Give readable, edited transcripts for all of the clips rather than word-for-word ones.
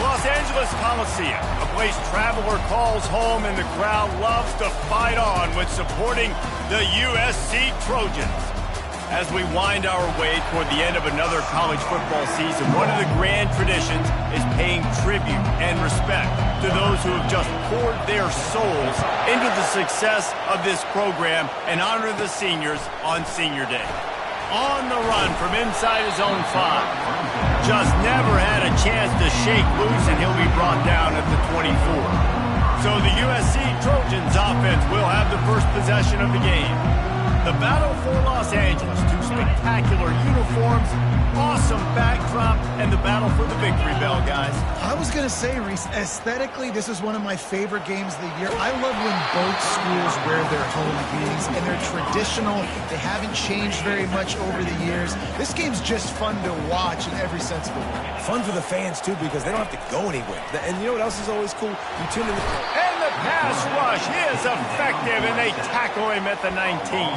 The Los Angeles Coliseum, a place traveler calls home, and the crowd loves to fight on with supporting the USC Trojans. As we wind our way toward the end of another college football season, one of the grand traditions is paying tribute and respect to those who have just poured their souls into the success of this program and honor the seniors on Senior Day. On the run from inside his own 5. Just never had a chance to shake loose, and he'll be brought down at the 24. So the USC Trojans offense will have the first possession of the game. The battle for Los Angeles, 2 spectacular uniforms, awesome backdrop, and the battle for the victory bell, guys. I was going to say, Reese, aesthetically, this is one of my favorite games of the year. I love when both schools wear their home unis, and they're traditional. They haven't changed very much over the years. This game's just fun to watch in every sense of the word. Fun for the fans, too, because they don't have to go anywhere. And you know what else is always cool? You tune in. And the pass rush is effective, and they tackle him at the 19.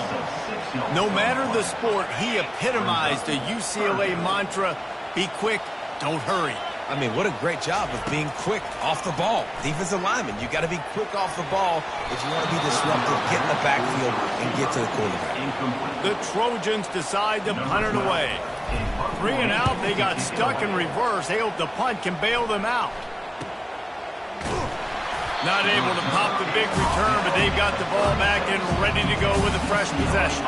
No matter the sport, he epitomized a UCLA mantra, be quick, don't hurry. I mean, what a great job of being quick off the ball. Defensive lineman, you got to be quick off the ball if you want to be disruptive, get in the backfield, and get to the quarterback. The Trojans decide to punt it away. 3 and out, they got stuck in reverse. They hope the punt can bail them out. Not able to pop the big return, but they've got the ball back and ready to go with a fresh possession.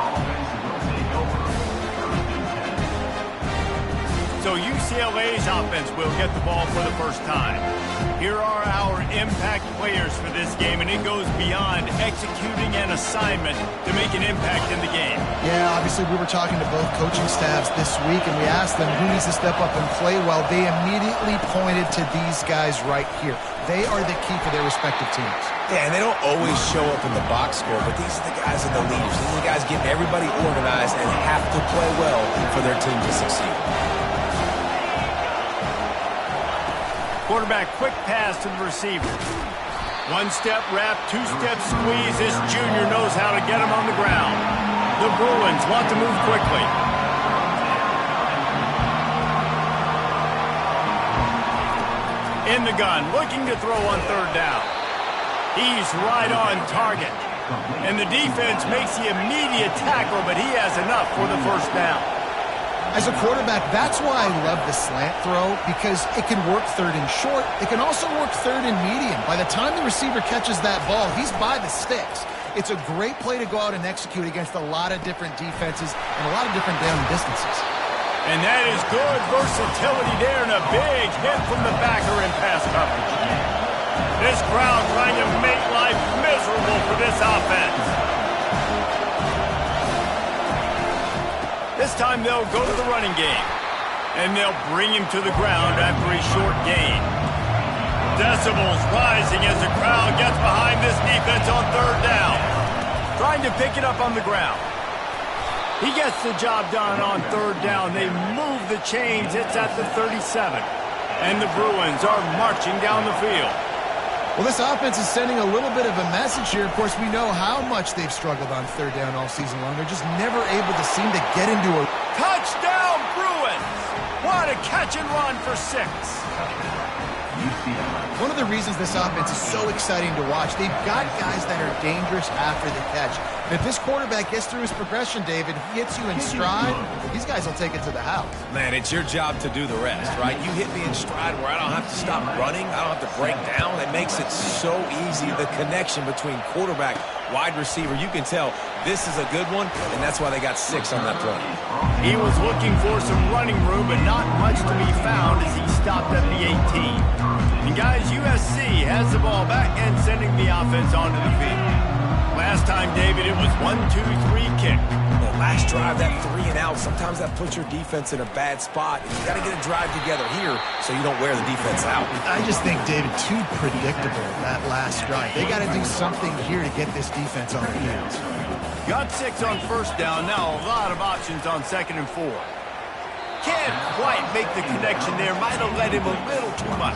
So UCLA's offense will get the ball for the first time. Here are our impact players for this game, and it goes beyond executing an assignment to make an impact in the game. Yeah, obviously we were talking to both coaching staffs this week, and we asked them who needs to step up and play well. They immediately pointed to these guys right here. They are the key for their respective teams. Yeah, and they don't always show up in the box score, but these are the guys and the leaders. These are the guys getting everybody organized and have to play well for their team to succeed. Quarterback quick pass to the receiver. 1-step wrap, 2-step squeeze. This junior knows how to get him on the ground. The Bruins want to move quickly. In the gun, looking to throw on 3rd down. He's right on target. And the defense makes the immediate tackle, but he has enough for the 1st down. As a quarterback, that's why I love the slant throw, because it can work 3rd and short. It can also work 3rd and medium. By the time the receiver catches that ball, he's by the sticks. It's a great play to go out and execute against a lot of different defenses and a lot of different down distances. And that is good versatility there, and a big hit from the backer in pass coverage. This crowd trying to make life miserable for this offense. This time they'll go to the running game, and they'll bring him to the ground after a short gain. Decibels rising as the crowd gets behind this defense on 3rd down. Trying to pick it up on the ground. He gets the job done on 3rd down. They move the chains. It's at the 37. And the Bruins are marching down the field. Well, this offense is sending a little bit of a message here. Of course, we know how much they've struggled on 3rd down all season long. They're just never able to seem to get into a... Touchdown, Bruins! What a catch and run for 6. One of the reasons this offense is so exciting to watch, they've got guys that are dangerous after the catch. And if this quarterback gets through his progression, David, he hits you in stride, these guys will take it to the house. Man, it's your job to do the rest, right? You hit me in stride where I don't have to stop running. I don't have to break down. It makes it so easy. The connection between quarterback, wide receiver, you can tell this is a good one, and that's why they got 6 on that play. He was looking for some running room, but not much to be found as he stopped at the 18. And guys, USC has the ball back and sending the offense onto the field. Last time, David, it was 1-2-3 kick. The last drive, that 3 and out, sometimes that puts your defense in a bad spot. And you got to get a drive together here so you don't wear the defense out. I just think, David, too predictable, that last drive. They got to do something here to get this defense on the field. Got 6 on 1st down. Now a lot of options on 2nd and 4. Can't quite make the connection there. Might have led him a little too much.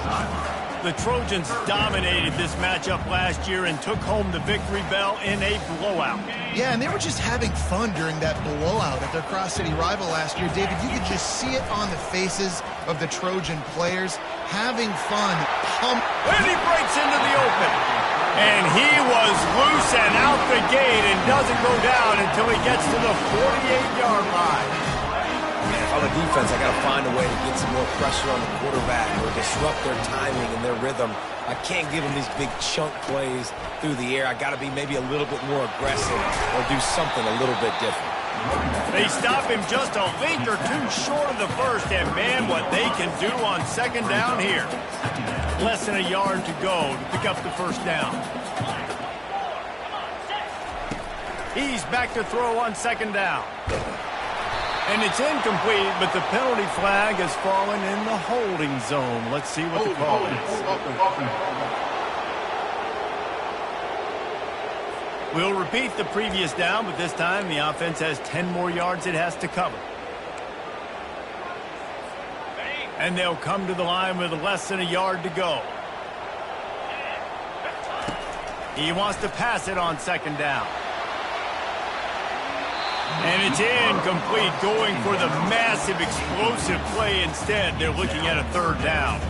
The Trojans dominated this matchup last year and took home the victory bell in a blowout. Yeah, and they were just having fun during that blowout at their cross-city rival last year. David, you could just see it on the faces of the Trojan players. having fun. And he breaks into the open. And he was loose and out the gate and doesn't go down until he gets to the 48-yard line. Man, if I'm a defense, I got to find a way to get some more pressure on the quarterback or disrupt their timing and their rhythm. I can't give them these big chunk plays through the air. I got to be maybe a little bit more aggressive or do something a little bit different. They stop him just a length or two short of the first, and man, what they can do on second down here. Less than a yard to go to pick up the first down. He's back to throw on second down. And it's incomplete, but the penalty flag has fallen in the holding zone. Let's see what the call is. We'll repeat the previous down, but this time the offense has 10 more yards it has to cover. And they'll come to the line with less than a yard to go. He wants to pass it on second down. And it's incomplete, going for the massive explosive play instead. They're looking at a third down.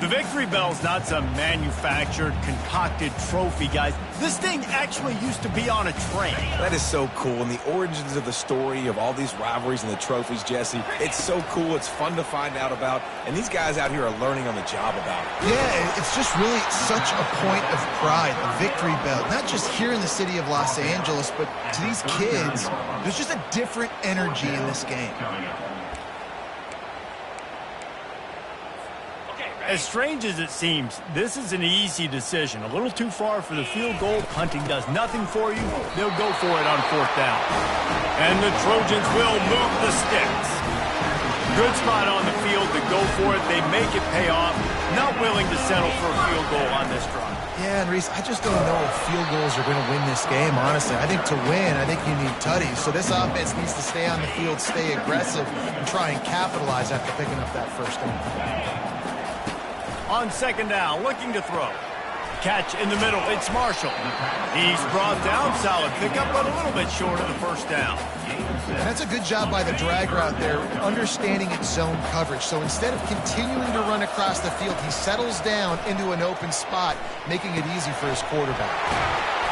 The victory bell's not some manufactured, concocted trophy, guys. This thing actually used to be on a train. That is so cool. And the origins of the story of all these rivalries and the trophies, Jesse, it's so cool. It's fun to find out about. And these guys out here are learning on the job about it. Yeah, it's just really such a point of pride, the victory bell. Not just here in the city of Los Angeles, but to these kids, there's just a different energy in this game. As strange as it seems, this is an easy decision. A little too far for the field goal. Punting does nothing for you. They'll go for it on fourth down. And the Trojans will move the sticks. Good spot on the field to go for it. They make it pay off. Not willing to settle for a field goal on this drive. Yeah, and Reese, I just don't know if field goals are going to win this game, honestly. I think to win, I think you need tutties. So this offense needs to stay on the field, stay aggressive, and try and capitalize after picking up that first down. On second down, looking to throw. Catch in the middle, it's Marshall. He's brought down, solid pickup, but a little bit short of the first down. And that's a good job by the drag route there, understanding its zone coverage. So instead of continuing to run across the field, he settles down into an open spot, making it easy for his quarterback.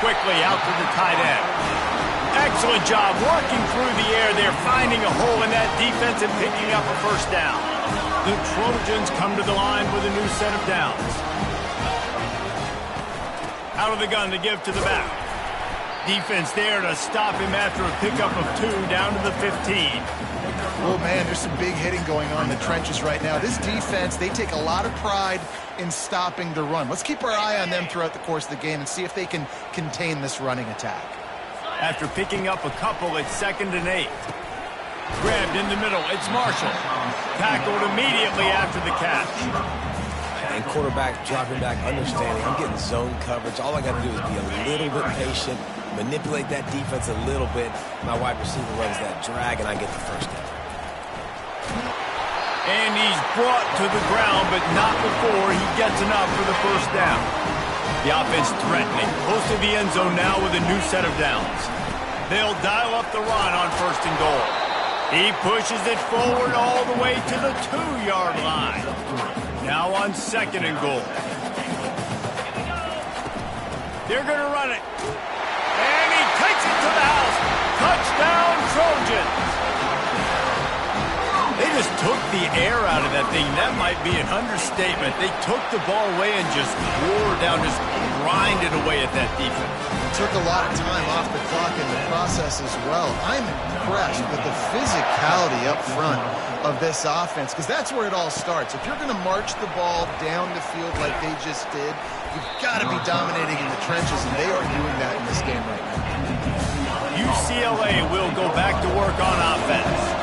Quickly out to the tight end. Excellent job working through the air there, finding a hole in that defense and picking up a first down. The Trojans come to the line with a new set of downs. Out of the gun to give to the back. Defense there to stop him after a pickup of 2 down to the 15. Oh, man, there's some big hitting going on in the trenches right now. This defense, they take a lot of pride in stopping the run. Let's keep our eye on them throughout the course of the game and see if they can contain this running attack. After picking up a couple, it's 2nd and 8. Grabbed in the middle, it's Marshall. Tackled immediately after the catch. And quarterback dropping back, understanding I'm getting zone coverage. All I got to do is be a little bit patient, manipulate that defense a little bit. My wide receiver runs that drag, and I get the first down. And he's brought to the ground, but not before he gets enough for the first down. The offense threatening, close to the end zone now with a new set of downs. They'll dial up the run on 1st and goal. He pushes it forward all the way to the 2-yard line. Now on 2nd and goal. They're going to run it. And he takes it to the house. Touchdown, Trojans. They just took the air out of that thing. That might be an understatement. They took the ball away and just wore down, just grinded away at that defense. Took a lot of time off the clock in the process as well. I'm impressed with the physicality up front of this offense, because that's where it all starts. If you're going to march the ball down the field like they just did, you've got to be dominating in the trenches, and they are doing that in this game right now. UCLA will go back to work on offense.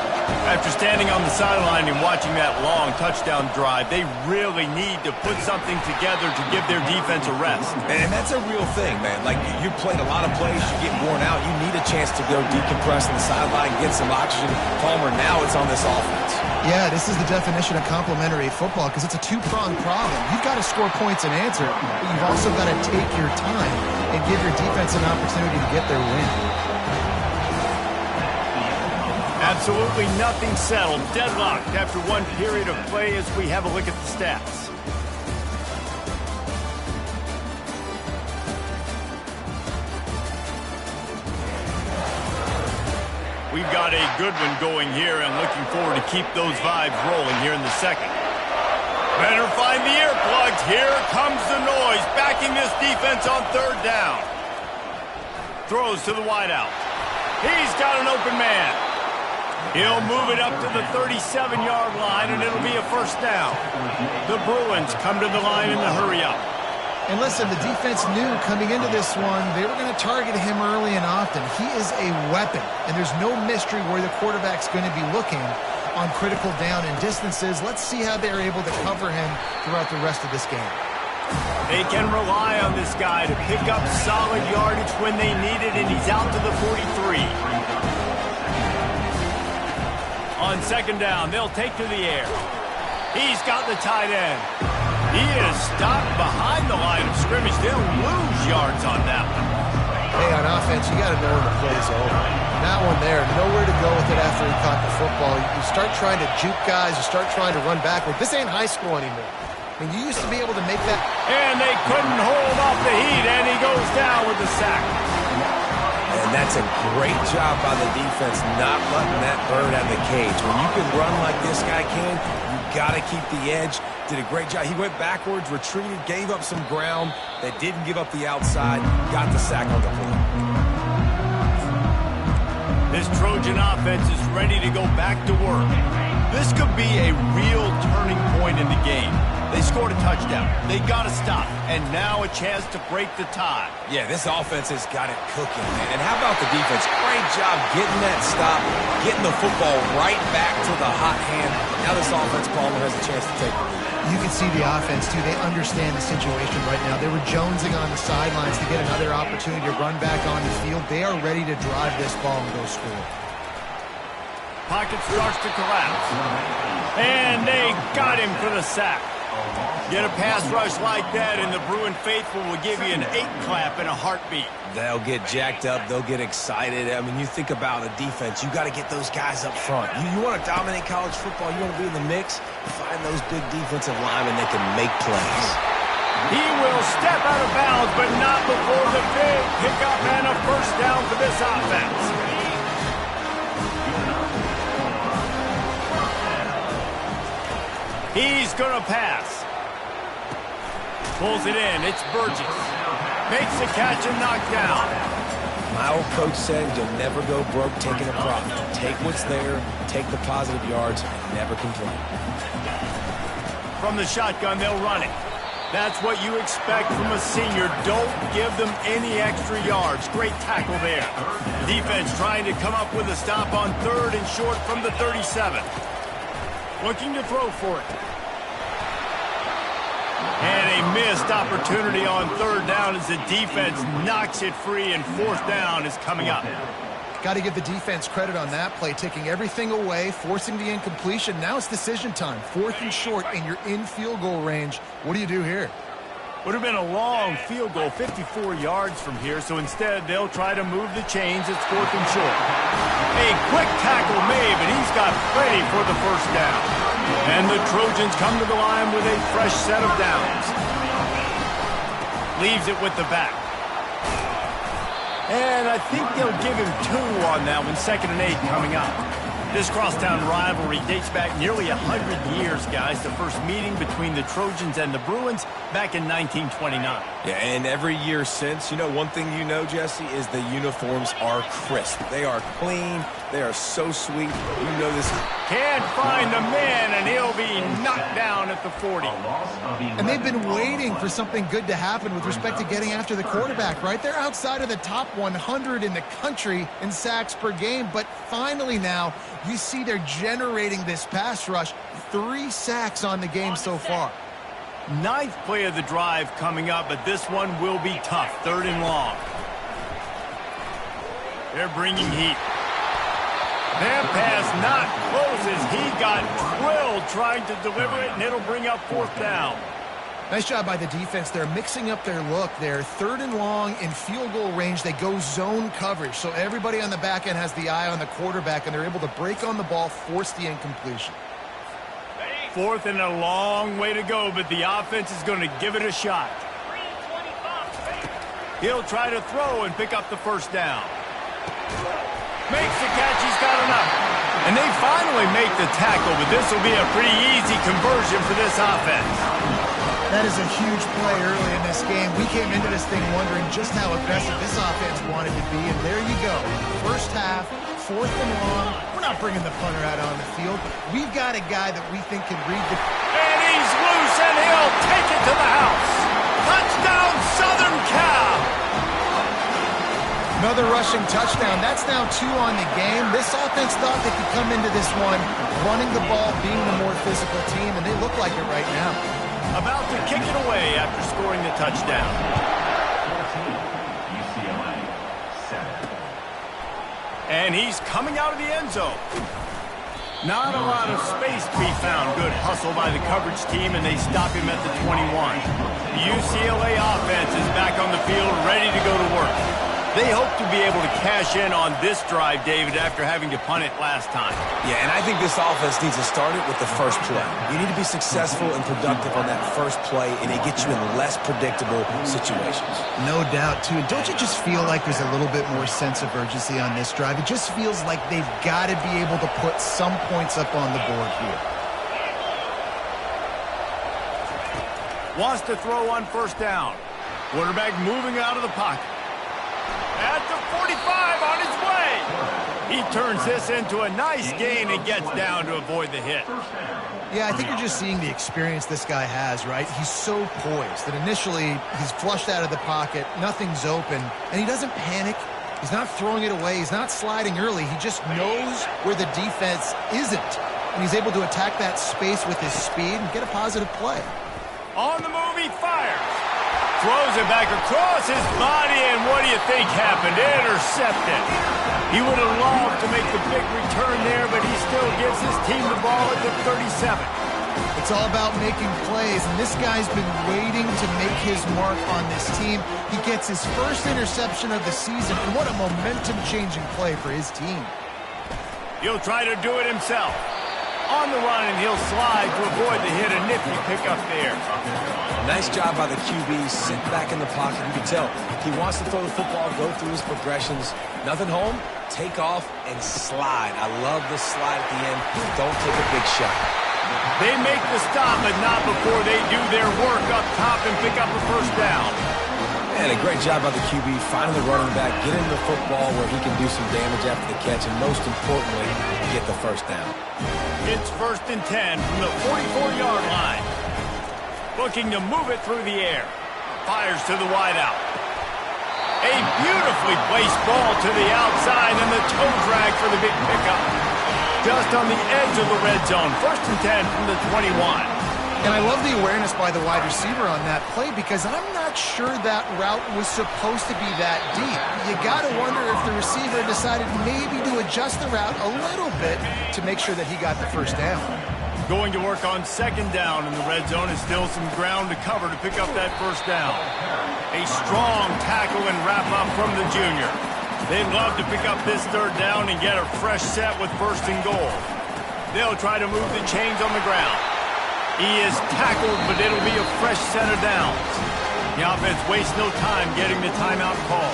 After standing on the sideline and watching that long touchdown drive, they really need to put something together to give their defense a rest. And that's a real thing, man. Like, you played a lot of plays, you get worn out, you need a chance to go decompress on the sideline, get some oxygen. Palmer, now it's on this offense. Yeah, this is the definition of complementary football, because it's a two-pronged problem. You've got to score points and answer, but you've also got to take your time and give your defense an opportunity to get their win. Absolutely nothing settled. Deadlocked after one period of play as we have a look at the stats. We've got a good one going here and looking forward to keep those vibes rolling here in the second. Better find the earplugs. Here comes the noise, backing this defense on third down. Throws to the wideout. He's got an open man. He'll move it up to the 37-yard line, and it'll be a first down. The Bruins come to the line in the hurry-up. And listen, the defense knew coming into this one, they were going to target him early and often. He is a weapon, and there's no mystery where the quarterback's going to be looking on critical down and distances. Let's see how they're able to cover him throughout the rest of this game. They can rely on this guy to pick up solid yardage when they need it, and he's out to the 43. On second down, they'll take to the air. He's got the tight end. He is stopped behind the line of scrimmage. They'll lose yards on that one. Hey, on offense, you got to know when the play's over. That one there, nowhere to go with it after he caught the football. You start trying to juke guys. You start trying to run backward. This ain't high school anymore. I mean, you used to be able to make that. And they couldn't hold off the heat, and he goes down with the sack. And that's a great job by the defense not letting that bird out of the cage. When you can run like this guy can, you got to keep the edge. Did a great job. He went backwards, retreated, gave up some ground. They didn't give up the outside, got the sack on the play. This Trojan offense is ready to go back to work. This could be a real turning point in the game. They scored a touchdown. They got to stop. And now a chance to break the tie. Yeah, this offense has got it cooking, man. And how about the defense? Great job getting that stop, getting the football right back to the hot hand. Now this offense, Palmer, has a chance to take the lead. You can see the offense, too. They understand the situation right now. They were jonesing on the sidelines to get another opportunity to run back on the field. They are ready to drive this ball and go score. Pocket starts to collapse. And they got him for the sack. Get a pass rush like that, and the Bruin faithful will give you an 8-clap in a heartbeat. They'll get jacked up. They'll get excited. I mean, you think about a defense. You got to get those guys up front. You want to dominate college football. You want to be in the mix. Find those big defensive linemen that can make plays. He will step out of bounds, but not before the big pickup and a first down for this offense. He's going to pass. Pulls it in. It's Burgess. Makes the catch and knocked down. My old coach said you'll never go broke taking a profit. Take what's there, take the positive yards, and never complain. From the shotgun, they'll run it. That's what you expect from a senior. Don't give them any extra yards. Great tackle there. Defense trying to come up with a stop on third and short from the 37. Looking to throw for it. And a missed opportunity on third down as the defense knocks it free, and fourth down is coming up. Got to give the defense credit on that play, taking everything away, forcing the incompletion. Now it's decision time. Fourth and short, and you're in field goal range. What do you do here? Would have been a long field goal, 54 yards from here, so instead they'll try to move the chains. It's fourth and short. A quick tackle made, but he's got plenty for the first down. And the Trojans come to the line with a fresh set of downs. Leaves it with the back. And I think they'll give him 2 on that one, 2nd and 8 coming up. This crosstown rivalry dates back nearly 100 years, guys. The first meeting between the Trojans and the Bruins back in 1929. Yeah, and every year since, you know, one thing you know, Jesse, is the uniforms are crisp. They are clean. They are so sweet. You know this. Can't find the man, and he'll be knocked down at the 40. And they've been waiting for something good to happen with respect to getting after the quarterback, right? They're outside of the top 100 in the country in sacks per game, but finally now you see they're generating this pass rush. 3 sacks on the game so far. 9th play of the drive coming up, but this one will be tough. 3rd and long. They're bringing heat. That pass not close as he got drilled trying to deliver it, and it'll bring up 4th down. Nice job by the defense. They're mixing up their look. They're 3rd and long in field goal range. They go zone coverage. So everybody on the back end has the eye on the quarterback, and they're able to break on the ball, force the incompletion. 4th and a long way to go, but the offense is going to give it a shot. He'll try to throw and pick up the first down. Makes the catch. He's got enough. And they finally make the tackle, but this will be a pretty easy conversion for this offense. That is a huge play early in this game. We came into this thing wondering just how aggressive this offense wanted to be, and there you go. First half, 4th and long. We're not bringing the punter out on the field. We've got a guy that we think can read the... And he's loose, and he'll take it to the house. Touchdown, Southern Cal! Another rushing touchdown. That's now 2 on the game. This offense thought they could come into this one running the ball, being the more physical team, and they look like it right now. About to kick it away after scoring the touchdown. And he's coming out of the end zone. Not a lot of space to be found. Good hustle by the coverage team, and they stop him at the 21. The UCLA offense is back on the field, ready to go to work. They hope to be able to cash in on this drive, David, after having to punt it last time. Yeah, and I think this offense needs to start it with the first play. You need to be successful and productive on that first play, and it gets you in less predictable situations. No doubt, too. Don't you just feel like there's a little bit more sense of urgency on this drive? It just feels like they've got to be able to put some points up on the board here. Wants to throw on first down. Quarterback moving out of the pocket. At the 45 on his way. He turns this into a nice gain and gets down to avoid the hit. Yeah, I think you're just seeing the experience this guy has, right? He's so poised that initially he's flushed out of the pocket, nothing's open, and he doesn't panic. He's not throwing it away. He's not sliding early. He just knows where the defense isn't, and he's able to attack that space with his speed and get a positive play. On the move, he fires. Throws it back across his body, and what do you think happened? Intercepted. He would have loved to make the big return there, but he still gives his team the ball at the 37. It's all about making plays, and this guy's been waiting to make his mark on this team. He gets his first interception of the season, and what a momentum-changing play for his team. He'll try to do it himself. On the run, and he'll slide to avoid the hit. A nifty pickup there. Nice job by the QB. Sit back in the pocket. You can tell he wants to throw the football, go through his progressions. Nothing home, take off, and slide. I love the slide at the end. Don't take a big shot. They make the stop, but not before they do their work up top and pick up the first down. And a great job by the QB, finding the running back, getting the football where he can do some damage after the catch, and most importantly, get the first down. It's 1st and 10 from the 44-yard line. Looking to move it through the air. Fires to the wideout. A beautifully placed ball to the outside, and the toe drag for the big pickup. Just on the edge of the red zone. 1st and 10 from the 21. And I love the awareness by the wide receiver on that play because I'm not sure that route was supposed to be that deep. You got to wonder if the receiver decided maybe to adjust the route a little bit to make sure that he got the first down. Going to work on 2nd down in the red zone is still some ground to cover to pick up that first down. A strong tackle and wrap up from the junior. They'd love to pick up this 3rd down and get a fresh set with 1st and goal. They'll try to move the chains on the ground. He is tackled, but it'll be a fresh set of downs. The offense wastes no time getting the timeout call.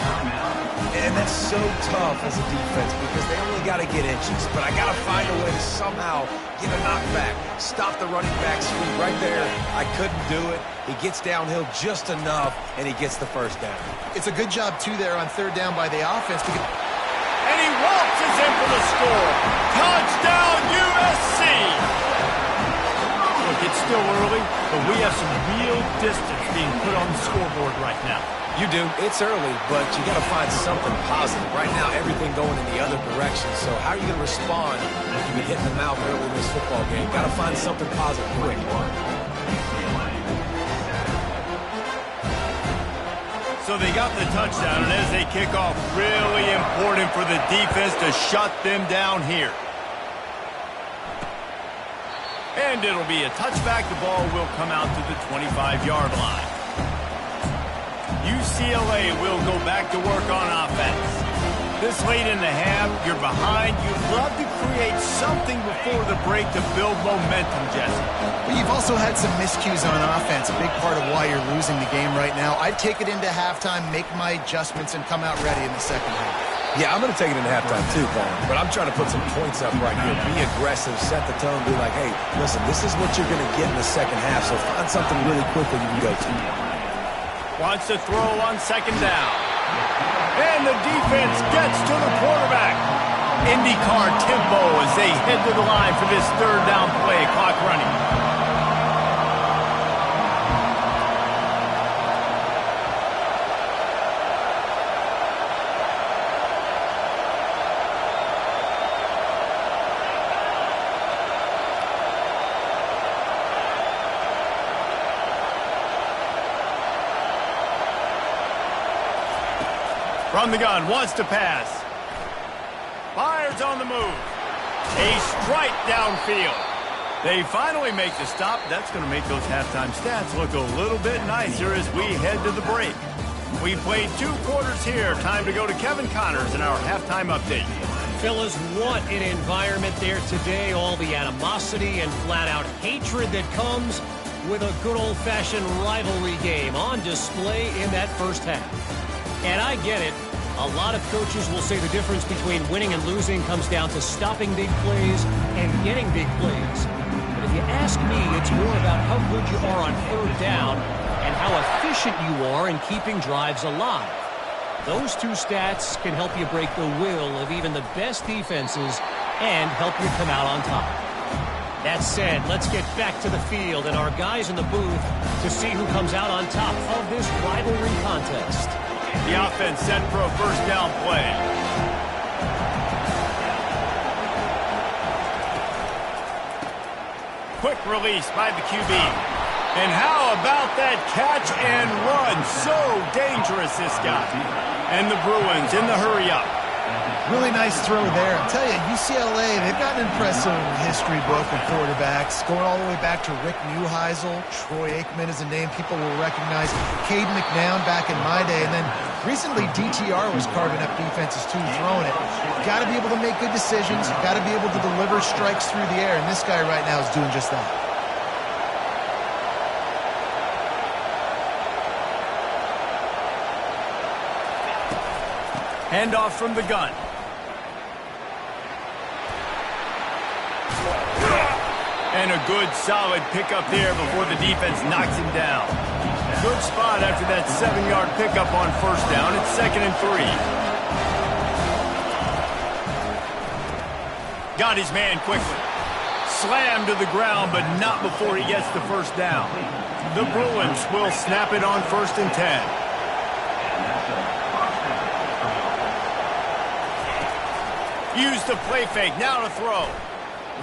And that's so tough as a defense because they only got to get inches. But I got to find a way to somehow get a knockback. Stop the running back speed right there. I couldn't do it. He gets downhill just enough, and he gets the first down. It's a good job, too, there on 3rd down by the offense. And he waltzes in for the score. Touchdown, USC! Look, it's still early, but we have some real distance being put on the scoreboard right now. You do. It's early, but you got to find something positive. Right now, everything going in the other direction. So how are you going to respond if you get hit in the mouth early in this football game? Got to find something positive quick. So they got the touchdown, and as they kick off, really important for the defense to shut them down here. And it'll be a touchback. The ball will come out to the 25-yard line. UCLA will go back to work on offense. This late in the half, you're behind. You'd love to create something before the break to build momentum, Jesse. But you've also had some miscues on offense, a big part of why you're losing the game right now. I'd take it into halftime, make my adjustments, and come out ready in the second half. Yeah, I'm going to take it into halftime too, Paul. But I'm trying to put some points up right here. Be aggressive, set the tone, be like, hey, listen, this is what you're going to get in the second half, so find something really quickly you can go to. Wants to throw on second down. And the defense gets to the quarterback. IndyCar tempo as they head to the line for this third down play. Clock running. From the gun, wants to pass. Fires on the move. A strike downfield. They finally make the stop. That's going to make those halftime stats look a little bit nicer as we head to the break. We played 2 quarters here. Time to go to Kevin Connors in our halftime update. Fellas, what an environment there today. All the animosity and flat-out hatred that comes with a good old-fashioned rivalry game on display in that first half. And I get it. A lot of coaches will say the difference between winning and losing comes down to stopping big plays and getting big plays. But if you ask me, it's more about how good you are on third down and how efficient you are in keeping drives alive. Those 2 stats can help you break the will of even the best defenses and help you come out on top. That said, let's get back to the field and our guys in the booth to see who comes out on top of this rivalry contest. The offense set for a first down play. Quick release by the QB. And how about that catch and run? So dangerous, this guy. And the Bruins in the hurry up. Really nice throw there. I'll tell you, UCLA, they've got an impressive history book of quarterbacks, going all the way back to Rick Neuheisel. Troy Aikman is a name people will recognize. Caden McNown back in my day. And then recently, DTR was carving up defenses too, throwing it. Got to be able to make good decisions. Got to be able to deliver strikes through the air. And this guy right now is doing just that. Handoff from the gun. And a good, solid pickup there before the defense knocks him down. Good spot after that 7-yard pickup on first down. It's 2nd and 3. Got his man quickly. Slammed to the ground, but not before he gets the first down. The Bruins will snap it on 1st and 10. Use the play fake, now to throw.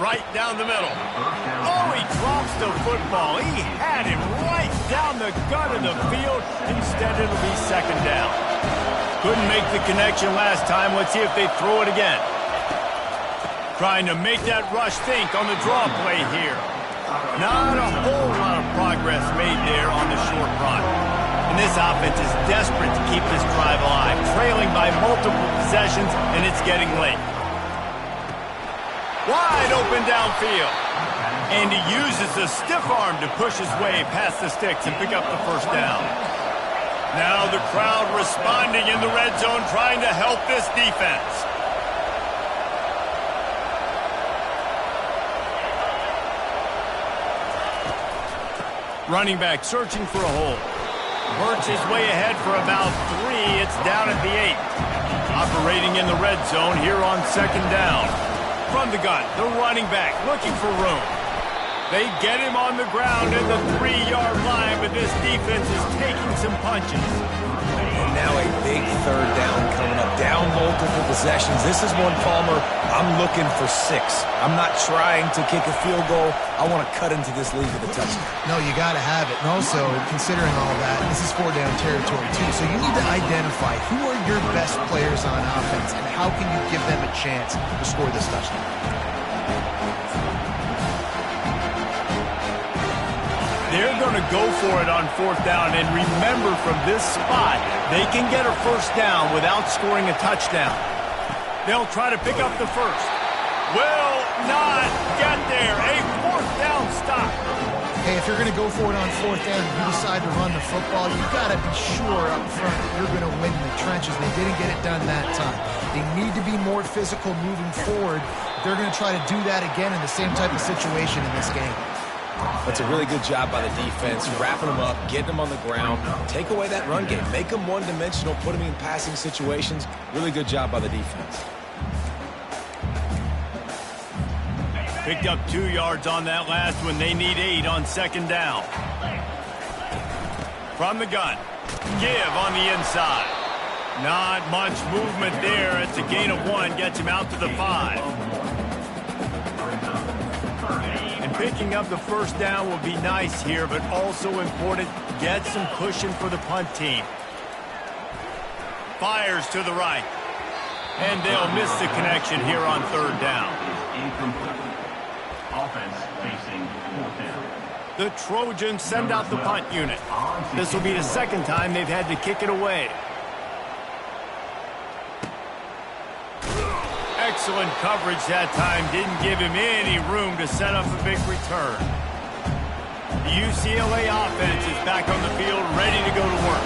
Right down the middle. Oh, he drops the football. He had him right down the gut of the field. Instead, it'll be 2nd down. Couldn't make the connection last time. Let's see if they throw it again. Trying to make that rush think on the draw play here. Not a whole lot of progress made there on the short run. And this offense is desperate to keep this drive alive, trailing by multiple possessions, and it's getting late. Wide open downfield. And he uses the stiff arm to push his way past the sticks and pick up the first down. Now the crowd responding in the red zone, trying to help this defense. Running back searching for a hole. Works his way ahead for about 3. It's down at the 8. Operating in the red zone here on 2nd down. From the gun, the running back looking for room. They get him on the ground at the 3-yard line, but this defense is taking some punches. And now a big 3rd down coming up. Down multiple possessions. This is one, Palmer, I'm looking for 6. I'm not trying to kick a field goal. I want to cut into this lead with a touchdown. No, you got to have it. And also, considering all that, this is 4-down territory too. So you need to identify who are your best players on offense and how can you give them a chance to score this touchdown. They're going to go for it on 4th down. And remember, from this spot, they can get a 1st down without scoring a touchdown. They'll try to pick up the 1st. Will not get there. A 4th down stop. Hey, if you're going to go for it on 4th down, you decide to run the football, you got to be sure up front that you're going to win the trenches. They didn't get it done that time. They need to be more physical moving forward. They're going to try to do that again in the same type of situation in this game. That's a really good job by the defense, wrapping them up, getting them on the ground, take away that run game, make them one-dimensional, put them in passing situations. Really good job by the defense. Picked up 2 yards on that last one. They need 8 on 2nd down. From the gun. Give on the inside. Not much movement there. It's a gain of 1. Gets him out to the 5. And picking up the 1st down will be nice here, but also important. Get some cushion for the punt team. Fires to the right. And they'll miss the connection here on 3rd down. Offense facing 4th down. The Trojans send out the punt unit. This will be the 2nd time they've had to kick it away. Excellent coverage that time. Didn't give him any room to set up a big return. The UCLA offense is back on the field, ready to go to work.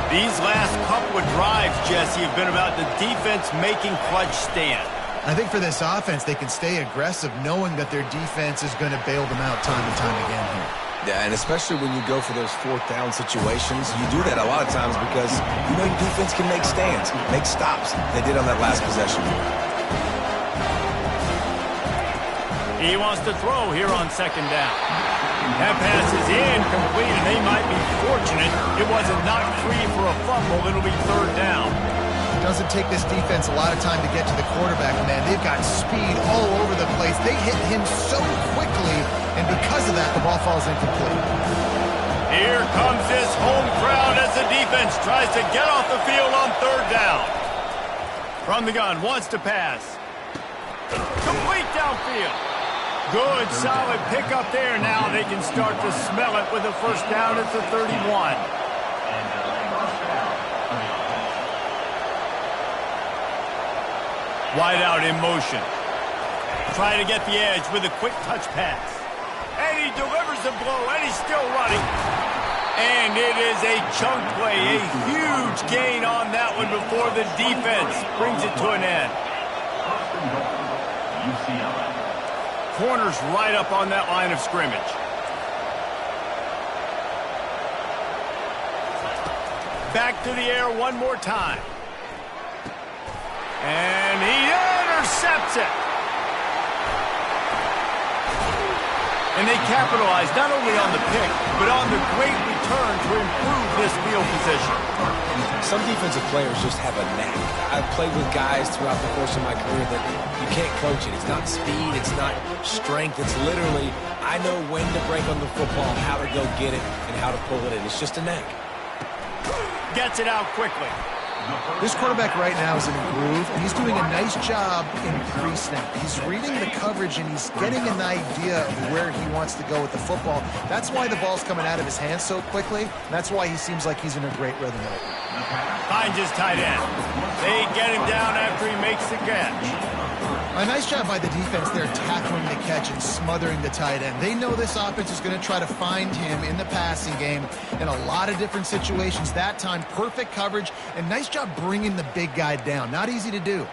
These last couple of drives, Jesse, have been about the defense making clutch stand. I think for this offense, they can stay aggressive knowing that their defense is going to bail them out time and time again here. Yeah, and especially when you go for those 4th down situations, you do that a lot of times because you know your defense can make stands, make stops. They did on that last possession. He wants to throw here on 2nd down. That pass is incomplete, and they might be fortunate it wasn't knocked free for a fumble. It'll be 3rd down. Doesn't take this defense a lot of time to get to the quarterback, man. They've got speed all over the place. They hit him so quickly, and because of that, the ball falls incomplete. Here comes this home crowd as the defense tries to get off the field on 3rd down. From the gun, wants to pass. Complete downfield. Good, solid pickup there. Now they can start to smell it with a 1st down at the 31. Wide out in motion. Trying to get the edge with a quick touch pass. And he delivers the blow, and he's still running. And it is a chunk play, a huge gain on that one before the defense brings it to an end. Corners right up on that line of scrimmage. Back to the air one more time. And he intercepts it. And they capitalize not only on the pick, but on the great return to improve this field position. Some defensive players just have a knack. I've played with guys throughout the course of my career that you can't coach it. It's not speed, it's not strength. It's literally, I know when to break on the football, how to go get it, and how to pull it in. It's just a knack. Gets it out quickly. This quarterback right now is in a groove, and he's doing a nice job in pre-snap. He's reading the coverage, and he's getting an idea of where he wants to go with the football. That's why the ball's coming out of his hands so quickly, and that's why he seems like he's in a great rhythm right now. Finds his tight end. They get him down after he makes the catch. A nice job by the defense there tackling the catch and smothering the tight end. They know this offense is going to try to find him in the passing game in a lot of different situations. That time, perfect coverage, and nice job bringing the big guy down. Not easy to do.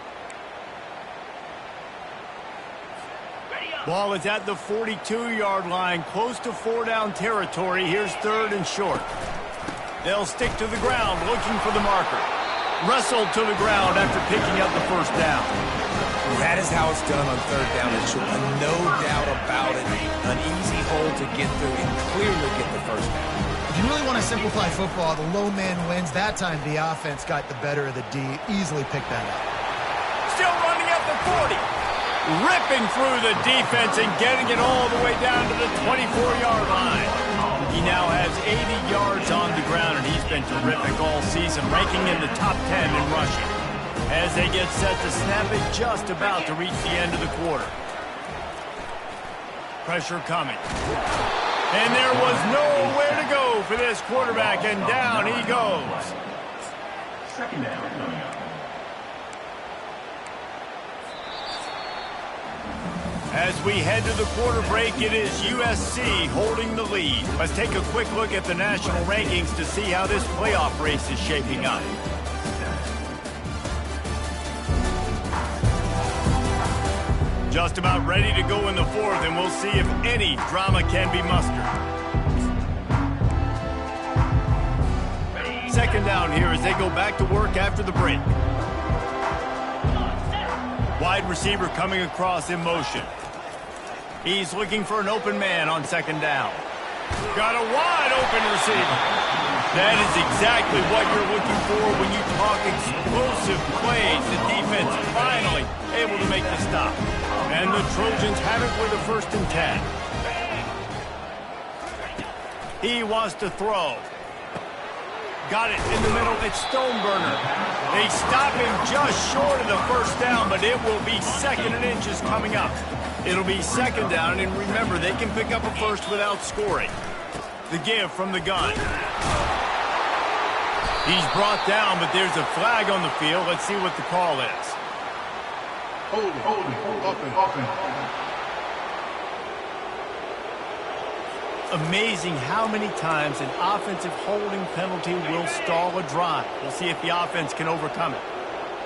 Ball is at the 42-yard line, close to 4-down territory. Here's 3rd and short. They'll stick to the ground, looking for the marker. Wrestled to the ground after picking up the 1st down. That is how it's done on 3rd down and short. No doubt about it. An easy hole to get through and clearly get the 1st down. If you really want to simplify football, the low man wins. That time the offense got the better of the D. Easily picked that up. Still running at the 40. Ripping through the defense and getting it all the way down to the 24-yard line. He now has 80 yards on the ground, and he's been terrific all season, ranking in the top 10 in rushing. As they get set to snap it, just about to reach the end of the quarter. Pressure coming. And there was nowhere to go for this quarterback, and down he goes. Second down coming up. As we head to the quarter break, it is USC holding the lead. Let's take a quick look at the national rankings to see how this playoff race is shaping up. Just about ready to go in the fourth, and we'll see if any drama can be mustered. Second down here as they go back to work after the break. Wide receiver coming across in motion. He's looking for an open man on second down. Got a wide open receiver. That is exactly what you're looking for when you talk explosive plays. The defense finally able to make the stop. And the Trojans have it with a 1st and 10. He wants to throw. Got it in the middle. It's Stoneburner. They stop him just short of the 1st down, but it will be 2nd and inches coming up. It'll be 2nd down, and remember, they can pick up a 1st without scoring. The give from the gun. He's brought down, but there's a flag on the field. Let's see what the call is. Amazing how many times an offensive holding penalty will stall a drive. We'll see if the offense can overcome it.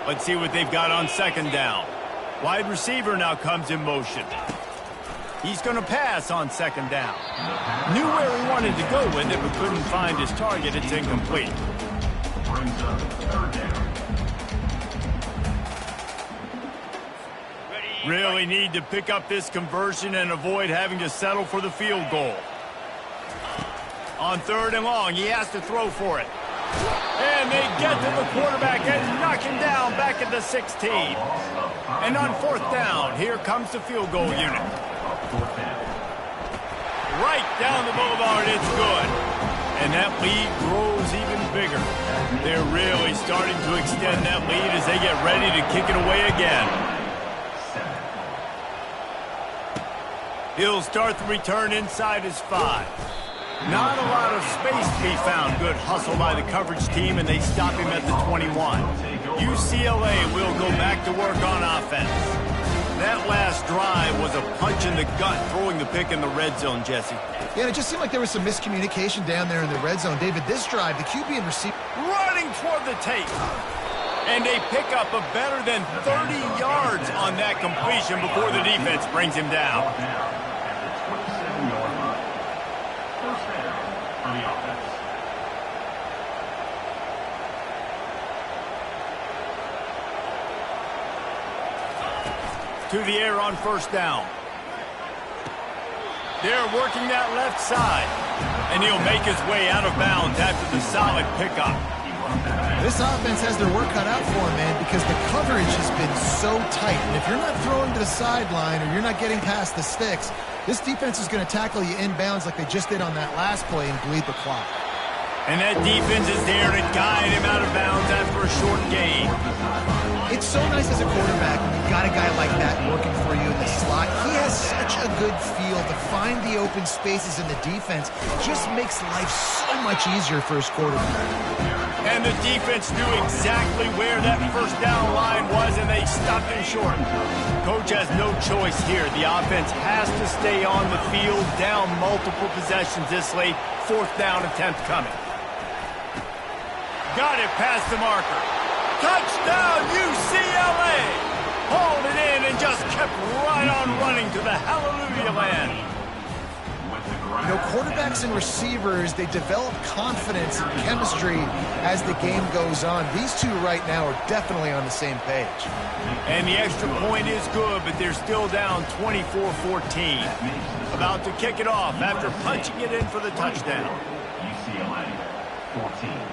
Let's see what they've got on 2nd down. Wide receiver now comes in motion. He's going to pass on 2nd down. Knew where he wanted to go with it, but couldn't find his target. It's incomplete. Brings up 3rd down. Really need to pick up this conversion and avoid having to settle for the field goal. On 3rd and long, he has to throw for it. And they get to the quarterback and knock him down back at the 16. And on 4th down, here comes the field goal unit. Right down the boulevard, it's good. And that lead grows even bigger. They're really starting to extend that lead as they get ready to kick it away again. He'll start the return inside his 5. Not a lot of space to be found. Good hustle by the coverage team, and they stop him at the 21. UCLA will go back to work on offense. That last drive was a punch in the gut, throwing the pick in the red zone, Jesse. Yeah, it just seemed like there was some miscommunication down there in the red zone. David, this drive, the QB and receiver Running toward the tape. And they pick up a better than 30 yards on that completion before the defense brings him down. To the air on 1st down. They're working that left side. And he'll make his way out of bounds after the solid pickup. This offense has their work cut out for them, man, because the coverage has been so tight. And if you're not throwing to the sideline or you're not getting past the sticks, this defense is going to tackle you inbounds like they just did on that last play and bleed the clock. And that defense is there to guide him out of bounds after a short gain. It's so nice as a quarterback when you've got a guy like that working for you in the slot. He has such a good feel to find the open spaces in the defense. Just makes life so much easier for his quarterback. And the defense knew exactly where that 1st down line was, and they stopped him short. Coach has no choice here. The offense has to stay on the field, down multiple possessions this late. 4th down attempt coming. Got it past the marker. Touchdown, UCLA! Hauled it in and just kept right on running to the hallelujah land. You know, quarterbacks and receivers, they develop confidence and chemistry as the game goes on. These two right now are definitely on the same page. And the extra point is good, but they're still down 24-14. About to kick it off after punching it in for the touchdown. UCLA 14.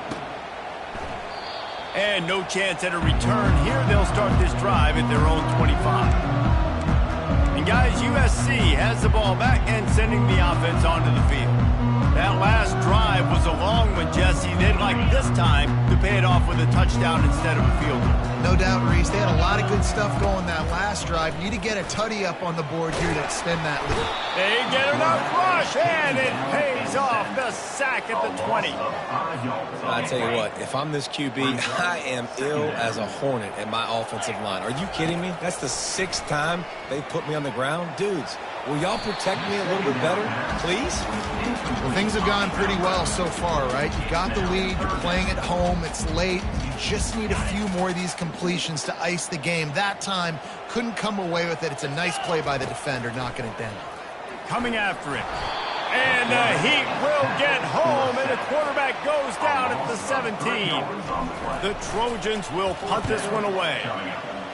And no chance at a return here. They'll start this drive at their own 25. And guys, USC has the ball back and sending the offense onto the field. That last drive was a long one, Jesse. They'd like this time to pay it off with a touchdown instead of a field goal. No doubt, Reese. They had a lot of good stuff going that last drive. Need to get a tutty up on the board here to extend that lead. They get enough rush, and it pays off. The sack at the 20. I tell you what, if I'm this QB, I am ill as a hornet at my offensive line. Are you kidding me? That's the 6th time they put me on the ground. Dudes, will y'all protect me a little bit better, please? Well, things have gone pretty well so far, right? You got the lead, you're playing at home, it's late. You just need a few more of these completions to ice the game. That time, couldn't come away with it. It's a nice play by the defender, knocking it down. Coming after it. And the Heat will get home, and the quarterback goes down at the 17. The Trojans will punt this one away.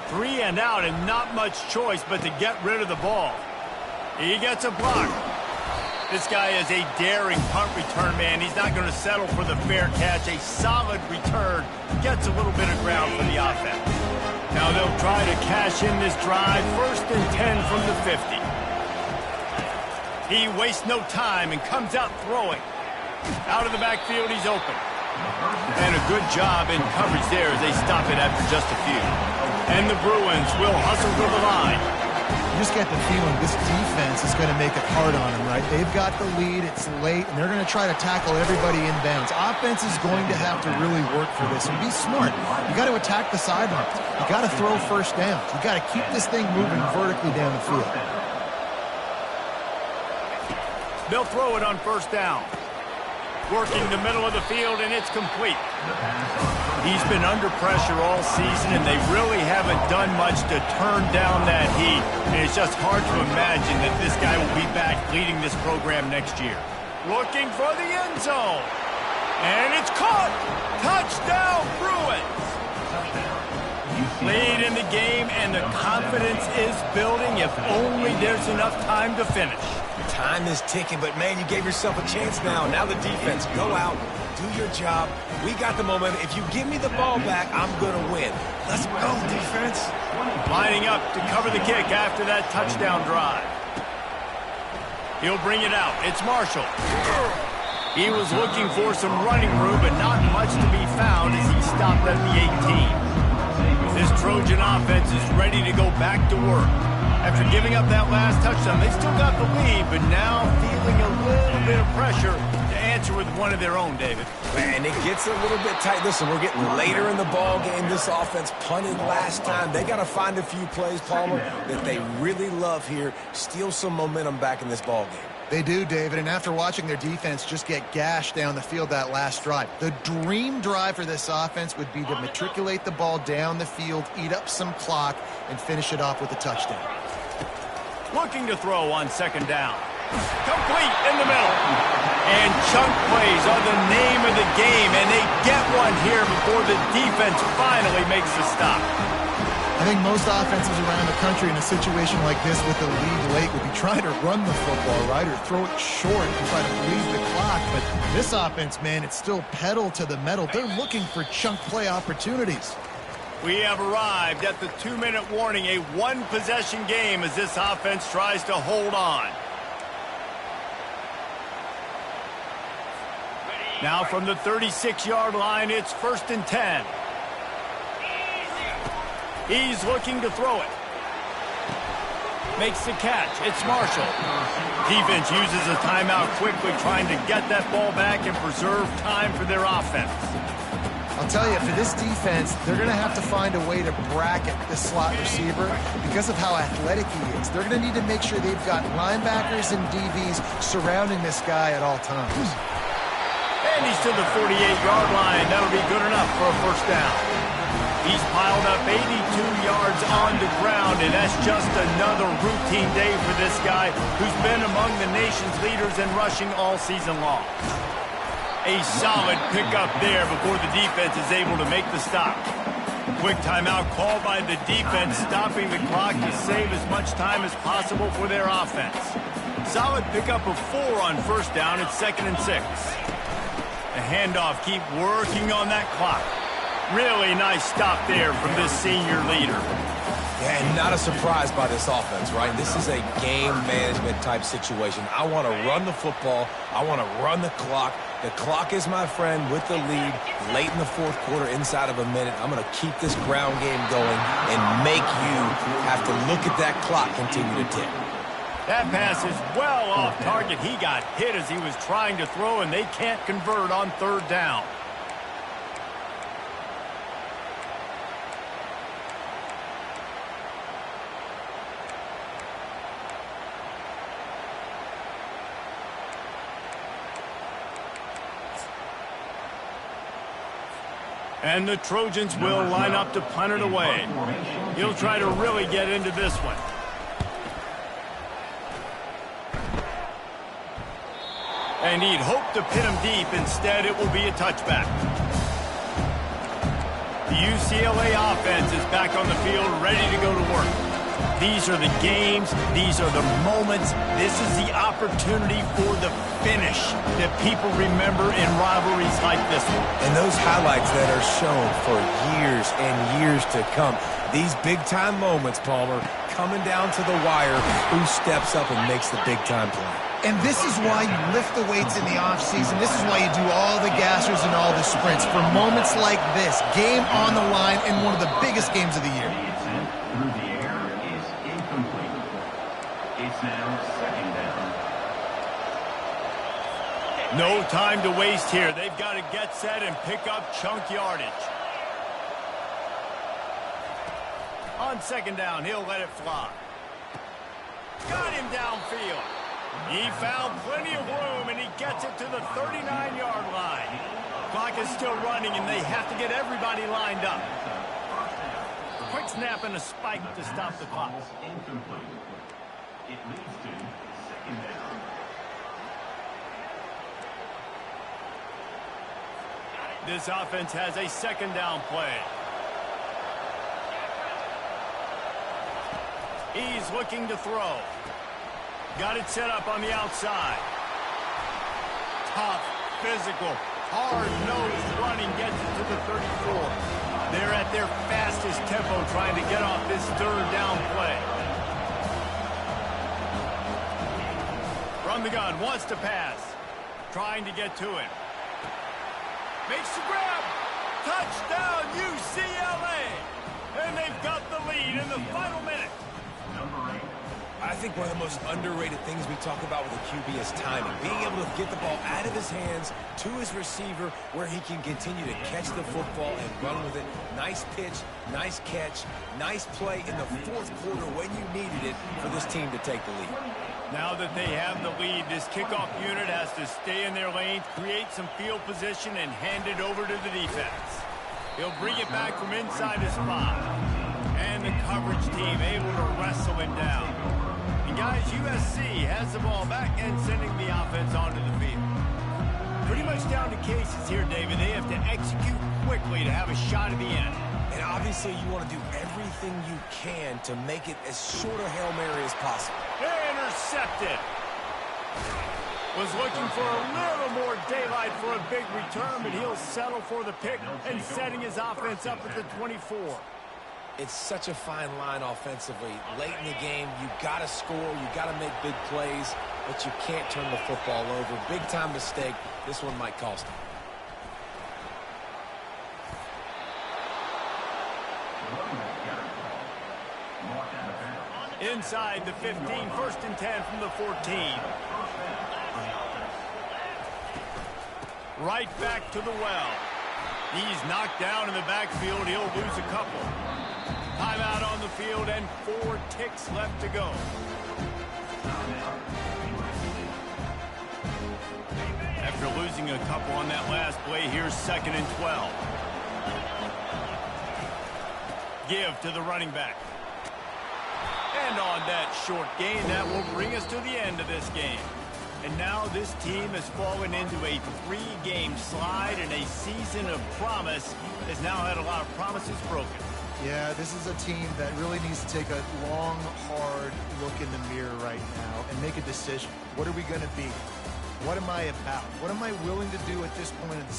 3 and out, and not much choice but to get rid of the ball. He gets a block. This guy is a daring punt return man. He's not going to settle for the fair catch. A solid return. Gets a little bit of ground for the offense. Now they'll try to cash in this drive. 1st and 10 from the 50. He wastes no time and comes out throwing. Out of the backfield, he's open. And a good job in coverage there as they stop it after just a few. And the Bruins will hustle to the line. You just get the feeling this defense is going to make it hard on them, right? They've got the lead, it's late, and they're going to try to tackle everybody inbounds. Offense is going to have to really work for this and be smart. You got to attack the sidelines. You got to throw first downs. You got to keep this thing moving vertically down the field. They'll throw it on 1st down. Working the middle of the field, and it's complete. He's been under pressure all season, and they really haven't done much to turn down that heat. And it's just hard to imagine that this guy will be back leading this program next year. Looking for the end zone. And it's caught. Touchdown, Bruins. Lead in the game, and the confidence is building if only there's enough time to finish. Time is ticking, but man, you gave yourself a chance now. Now the defense, go out, do your job. We got the momentum. If you give me the ball back, I'm going to win. Let's go, defense. Lining up to cover the kick after that touchdown drive. He'll bring it out. It's Marshall. He was looking for some running room, but not much to be found as he stopped at the 18. This Trojan offense is ready to go back to work. After giving up that last touchdown, they still got the lead, but now feeling a little bit of pressure to answer with one of their own, David. Man, it gets a little bit tight. Listen, we're getting later in the ball game. This offense punted last time. They got to find a few plays, Palmer, that they really love here. Steal some momentum back in this ball game. They do, David, and after watching their defense just get gashed down the field that last drive, the dream drive for this offense would be to matriculate the ball down the field, eat up some clock, and finish it off with a touchdown. Looking to throw on 2nd down. Complete in the middle. And chunk plays are the name of the game, and they get one here before the defense finally makes the stop. I think most offenses around the country in a situation like this with the lead late would be trying to run the football, right, or throw it short and try to bleed the clock. But this offense, man, it's still pedal to the metal. They're looking for chunk play opportunities. We have arrived at the 2-minute warning, a one-possession game as this offense tries to hold on. Now from the 36-yard line, it's 1st and 10. He's looking to throw it. Makes the catch. It's Marshall. Defense uses a timeout quickly, trying to get that ball back and preserve time for their offense. I'll tell you, for this defense, they're going to have to find a way to bracket this slot receiver because of how athletic he is. They're going to need to make sure they've got linebackers and DBs surrounding this guy at all times. And he's to the 48-yard line. That'll be good enough for a 1st down. He's piled up 82 yards on the ground, and that's just another routine day for this guy who's been among the nation's leaders in rushing all season long. A solid pickup there before the defense is able to make the stop. Quick timeout called by the defense, stopping the clock to save as much time as possible for their offense. Solid pickup of 4 on 1st down. It's 2nd and 6. The handoff, keep working on that clock. Really nice stop there from this senior leader. And not a surprise by this offense, right? This is a game management type situation. I want to run the football. I want to run the clock. The clock is my friend with the lead late in the fourth quarter, inside of a minute. I'm going to keep this ground game going and make you have to look at that clock continue to tick. That pass is well off target. He got hit as he was trying to throw, and they can't convert on third down. And the Trojans will line up to punt it away. He'll try to really get into this one. And he'd hope to pin him deep. Instead, it will be a touchback. The UCLA offense is back on the field, ready to go to work. These are the games. These are the moments. This is the opportunity for the finish that people remember in rivalries like this one. And those highlights that are shown for years and years to come. These big-time moments, Palmer, coming down to the wire, who steps up and makes the big-time play. And this is why you lift the weights in the offseason. This is why you do all the gassers and all the sprints. For moments like this, game on the line in one of the biggest games of the year. Through the air is incomplete. It's now second down. No time to waste here. They've got to get set and pick up chunk yardage. On second down, he'll let it fly. Got him downfield. He found plenty of room, and he gets it to the 39-yard line. Clock is still running, and they have to get everybody lined up. Quick snap and a spike to stop the clock. Incomplete. It leads to second down. This offense has a second down play. He's looking to throw. Got it set up on the outside. Tough, physical, hard-nosed running gets it to the 34. They're at their fastest tempo trying to get off this third down play. From the gun, wants to pass. Trying to get to it. Makes the grab. Touchdown, UCLA. And they've got the lead in the final minute. I think one of the most underrated things we talk about with a QB is timing. Being able to get the ball out of his hands to his receiver where he can continue to catch the football and run with it. Nice pitch, nice catch, nice play in the fourth quarter when you needed it for this team to take the lead. Now that they have the lead, this kickoff unit has to stay in their lanes, create some field position, and hand it over to the defense. He'll bring it back from inside his spot. And the coverage team able to wrestle him down. And guys, USC has the ball back and sending the offense onto the field. Pretty much down to cases here, David. They have to execute quickly to have a shot at the end. And obviously you want to do everything you can to make it as short a Hail Mary as possible. Intercepted. Was looking for a little more daylight for a big return, but he'll settle for the pick and setting his offense up at the 24. It's such a fine line offensively. Late in the game, you got to score, you got to make big plays, but you can't turn the football over. Big-time mistake. This one might cost him. Inside the 15, first and 10 from the 14. Right back to the well. He's knocked down in the backfield. He'll lose a couple. Timeout on the field and 4 ticks left to go. After losing a couple on that last play, here's second and 12. Give to the running back. And on that short gain, that will bring us to the end of this game. And now this team has fallen into a 3-game slide, and a season of promise has now had a lot of promises broken. Yeah, this is a team that really needs to take a long, hard look in the mirror right now and make a decision. What are we going to be? What am I about? What am I willing to do at this point in the